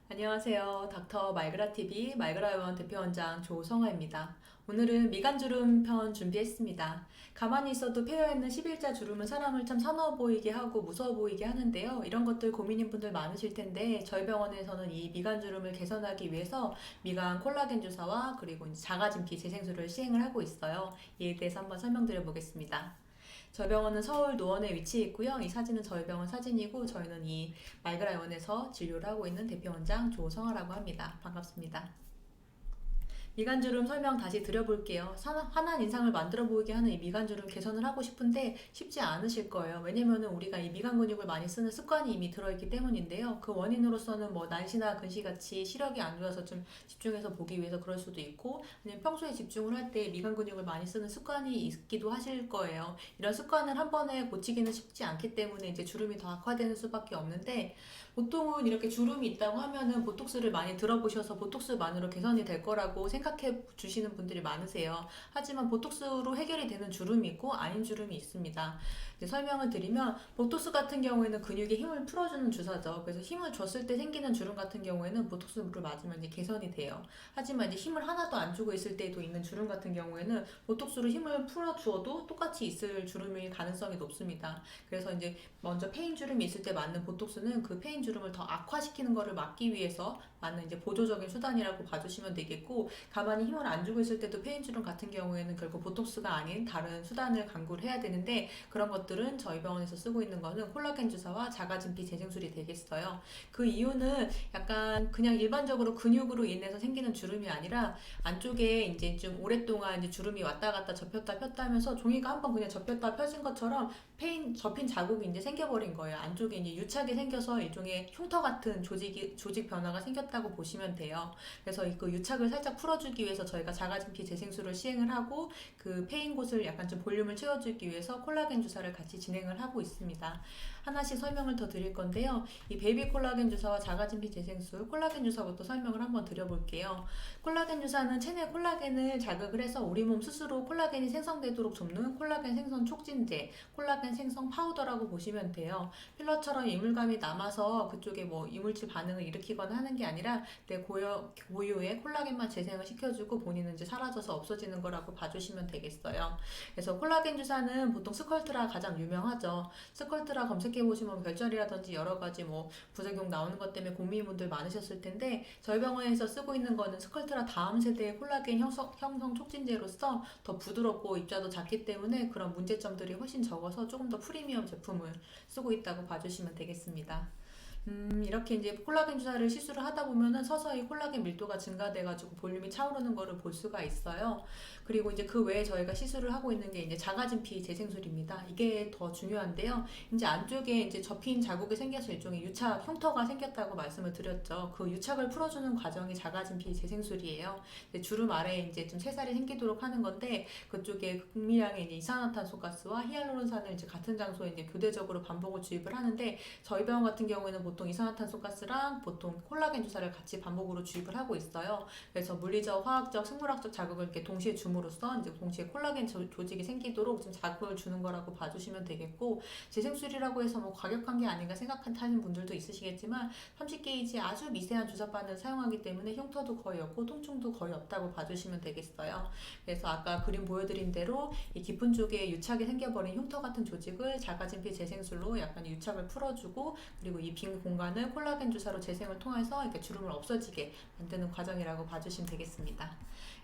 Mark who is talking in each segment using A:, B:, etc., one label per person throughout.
A: 안녕하세요. 닥터 말그라TV 말그라의원 대표원장 조성아입니다. 오늘은 미간주름 편 준비했습니다. 가만히 있어도 패여있는 11자 주름은 사람을 참 사나워 보이게 하고 무서워 보이게 하는데요. 이런 것들 고민인 분들 많으실 텐데 저희 병원에서는 이 미간주름을 개선하기 위해서 미간 콜라겐 주사와 그리고 자가진피 재생술을 시행을 하고 있어요. 이에 대해서 한번 설명드려 보겠습니다. 저희 병원은 서울 노원에 위치해 있고요. 이 사진은 저희 병원 사진이고 저희는 이 말그라의원에서 진료를 하고 있는 대표원장 조성아라고 합니다. 반갑습니다. 미간주름 설명 다시 드려볼게요. 환한 인상을 만들어 보이게 하는 이 미간주름 개선을 하고 싶은데 쉽지 않으실 거예요. 왜냐면은 우리가 이 미간 근육을 많이 쓰는 습관이 이미 들어있기 때문인데요. 그 원인으로서는 뭐 난시나 근시같이 시력이 안 좋아서 좀 집중해서 보기 위해서 그럴 수도 있고, 아니면 평소에 집중을 할 때 미간 근육을 많이 쓰는 습관이 있기도 하실 거예요. 이런 습관을 한 번에 고치기는 쉽지 않기 때문에 이제 주름이 더 악화되는 수밖에 없는데, 보통은 이렇게 주름이 있다고 하면은 보톡스를 많이 들어보셔서 보톡스만으로 개선이 될 거라고 생각해 주시는 분들이 많으세요. 하지만 보톡스로 해결이 되는 주름이 있고 아닌 주름이 있습니다. 이제 설명을 드리면, 보톡스 같은 경우에는 근육에 힘을 풀어주는 주사죠. 그래서 힘을 줬을 때 생기는 주름 같은 경우에는 보톡스를 맞으면 이제 개선이 돼요. 하지만 이제 힘을 하나도 안 주고 있을 때도 있는 주름 같은 경우에는 보톡스로 힘을 풀어주어도 똑같이 있을 주름일 가능성이 높습니다. 그래서 이제 먼저 페인 주름이 있을 때 맞는 보톡스는 그 페인 주름을 더 악화시키는 것을 막기 위해서 맞는 이제 보조적인 수단이라고 봐주시면 되겠고, 가만히 힘을 안 주고 있을 때도 페인 주름 같은 경우에는 결국 보톡스가 아닌 다른 수단을 강구를 해야 되는데, 그런 것들은 저희 병원에서 쓰고 있는 거는 콜라겐 주사와 자가진피 재생술이 되겠어요. 그 이유는 약간 그냥 일반적으로 근육으로 인해서 생기는 주름이 아니라, 안쪽에 이제 좀 오랫동안 이제 주름이 왔다 갔다 접혔다 폈다 하면서 종이가 한번 그냥 접혔다 펴진 것처럼 접힌 자국이 이제 생겨버린 거예요. 안쪽에 이제 유착이 생겨서 일종의 흉터 같은 조직 변화가 생겼다고 보시면 돼요. 그래서 그 유착을 살짝 풀어주기 위해서 저희가 자가진피 재생술을 시행을 하고, 그 패인 곳을 약간 좀 볼륨을 채워주기 위해서 콜라겐 주사를 같이 진행을 하고 있습니다. 하나씩 설명을 더 드릴 건데요. 이 베이비 콜라겐 주사와 자가진피 재생술, 콜라겐 주사부터 설명을 한번 드려볼게요. 콜라겐 주사는 체내 콜라겐을 자극을 해서 우리 몸 스스로 콜라겐이 생성되도록 돕는 콜라겐 생성 촉진제, 콜라겐 생성 파우더라고 보시면 돼요. 필러처럼 이물감이 남아서 그쪽에 뭐 이물질 반응을 일으키거나 하는 게 아니라 내 고유의 콜라겐만 재생을 시켜주고 본인은 이제 사라져서 없어지는 거라고 봐주시면 되겠어요. 그래서 콜라겐 주사는 보통 스컬트라 가장 유명하죠. 스컬트라 검색해보시면 별자리라든지 여러 가지 뭐 부작용 나오는 것 때문에 고민분들 많으셨을 텐데, 저희 병원에서 쓰고 있는 거는 스컬트라 다음 세대의 콜라겐 형성 촉진제로서 더 부드럽고 입자도 작기 때문에 그런 문제점들이 훨씬 적어서 조금 더 프리미엄 제품을 쓰고 있다고 봐주시면 되겠습니다. 이렇게 이제 콜라겐 주사를 시술을 하다 보면은 서서히 콜라겐 밀도가 증가돼가지고 볼륨이 차오르는 거를 볼 수가 있어요. 그리고 이제 그 외에 저희가 시술을 하고 있는 게 이제 자가진피 재생술입니다. 이게 더 중요한데요. 이제 안쪽에 이제 접힌 자국이 생겨서 일종의 유착 흉터가 생겼다고 말씀을 드렸죠. 그 유착을 풀어주는 과정이 자가진피 재생술이에요. 주름 아래에 이제 좀 새살이 생기도록 하는 건데, 그쪽에 극미량의 이제 이산화탄소가스와 히알루론산을 이제 같은 장소에 이제 교대적으로 반복을 주입을 하는데, 저희 병원 같은 경우에는 보통 이산화탄소가스랑 보통 콜라겐 주사를 같이 반복으로 주입을 하고 있어요. 그래서 물리적, 화학적, 생물학적 자극을 이렇게 동시에 줌으로써 이제 동시에 콜라겐 조직이 생기도록 좀 자극을 주는 거라고 봐주시면 되겠고, 재생술이라고 해서 뭐 과격한 게 아닌가 생각하는 분들도 있으시겠지만 30게이지 아주 미세한 주사바늘 사용하기 때문에 흉터도 거의 없고 통증도 거의 없다고 봐주시면 되겠어요. 그래서 아까 그림 보여드린 대로 이 깊은 쪽에 유착이 생겨버린 흉터 같은 조직을 자가진피 재생술로 약간 유착을 풀어주고, 그리고 이 빈 공간을 콜라겐 주사로 재생을 통해서 이렇게 주름을 없어지게 만드는 과정이라고 봐주시면 되겠습니다.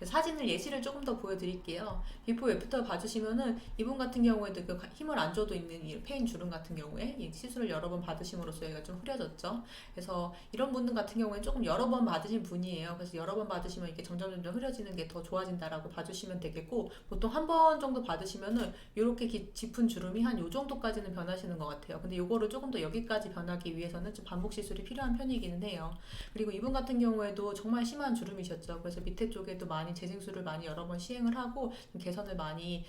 A: 사진을 예시를 조금 더 보여드릴게요. 비포 애프터 봐주시면은 이분 같은 경우에도 그 힘을 안 줘도 있는 이 페인 주름 같은 경우에 이 시술을 여러 번 받으심으로써 얘가 좀 흐려졌죠. 그래서 이런 분들 같은 경우에는 조금 여러 번 받으신 분이에요. 그래서 여러 번 받으시면 이게 점점 흐려지는 게 더 좋아진다라고 봐주시면 되겠고, 보통 한 번 정도 받으시면은 이렇게 짚은 주름이 한 요 정도까지는 변하시는 것 같아요. 근데 요거를 조금 더 여기까지 변하기 위해서는 좀 반복 시술이 필요한 편이기는 해요. 그리고 이분 같은 경우에도 정말 심한 주름이셨죠. 그래서 밑에 쪽에도 많이 재생술을 많이 여러 번 시행을 하고 개선을 많이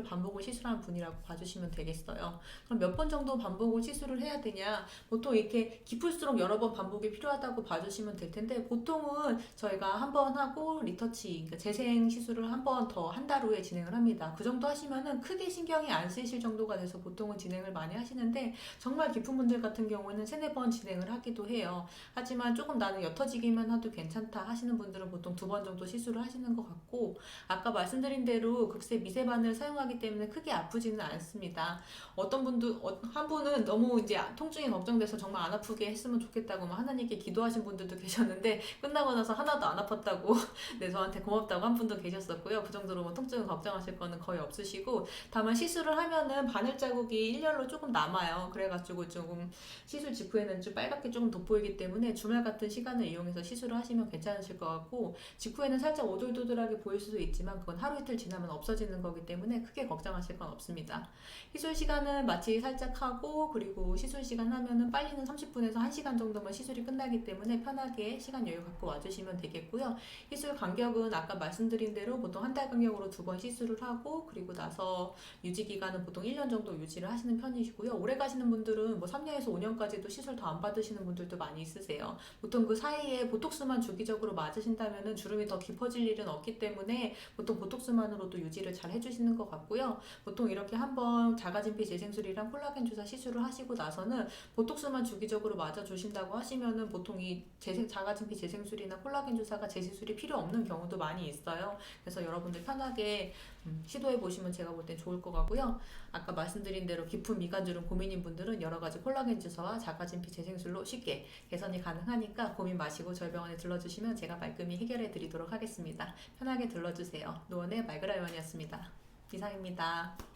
A: 반복을 시술한 분이라고 봐주시면 되겠어요. 그럼 몇 번 정도 반복을 시술을 해야 되냐? 보통 이렇게 깊을수록 여러 번 반복이 필요하다고 봐주시면 될 텐데, 보통은 저희가 한 번 하고 리터치, 그러니까 재생 시술을 한 번 더 한 달 후에 진행을 합니다. 그 정도 하시면은 크게 신경이 안 쓰이실 정도가 돼서 보통은 진행을 많이 하시는데, 정말 깊은 분들 같은 경우는 세네 번 진행을 하기도 해요. 하지만 조금 나는 옅어지기만 해도 괜찮다 하시는 분들은 보통 2번 정도 시술을 하시는 것 같고, 아까 말씀드린 대로 극세 미세바늘 사용하기 때문에 크게 아프지는 않습니다. 어떤 분도 한 분은 너무 이제 통증이 걱정돼서 정말 안 아프게 했으면 좋겠다고 막 하나님께 기도하신 분들도 계셨는데 끝나고 나서 하나도 안 아팠다고 네, 저한테 고맙다고 한 분도 계셨었고요. 그 정도로 뭐 통증을 걱정하실 거는 거의 없으시고, 다만 시술을 하면은 바늘 자국이 일렬로 조금 남아요. 그래가지고 조금 시술 직후에는 좀 빨갛게 조금 돋보이기 때문에 주말 같은 시간을 이용해서 시술을 하시면 괜찮으실 것 같고, 직후에는 살짝 오돌도돌하게 보일 수도 있지만 그건 하루 이틀 지나면 없어지는 거기 때문에 크게 걱정하실 건 없습니다. 시술 시간은 마취 살짝 하고, 그리고 시술 시간 하면은 빨리는 30분에서 1시간 정도면 시술이 끝나기 때문에 편하게 시간 여유 갖고 와주시면 되겠고요. 시술 간격은 아까 말씀드린 대로 보통 한 달 간격으로 2번 시술을 하고, 그리고 나서 유지 기간은 보통 1년 정도 유지를 하시는 편이시고요. 오래 가시는 분들은 뭐 3년에서 5년까지도 시술 더 안 받으시는 분들도 많이 있으세요. 보통 그 사이에 보톡스만 주기적으로 맞으신다면은 주름이 더 깊어질 일은 없기 때문에 보통 보톡스만으로도 유지를 잘 해주시는 것 같고요. 보통 이렇게 한번 자가진피 재생술이랑 콜라겐 주사 시술을 하시고 나서는 보톡스만 주기적으로 맞아주신다고 하시면은 보통 이 자가진피 재생술이나 콜라겐 주사가 재시술이 필요 없는 경우도 많이 있어요. 그래서 여러분들 편하게 시도해 보시면 제가 볼 땐 좋을 것 같고요. 아까 말씀드린 대로 깊은 미간주름 고민인 분들은 여러 가지 콜라겐 주사와 자가진피 재생술로 쉽게 개선이 가능하니까 고민 마시고 저희 병원에 들러주시면 제가 말끔히 해결해 드리도록 하겠습니다. 편하게 들러주세요. 노원의 말그라요원이었습니다. 이상입니다.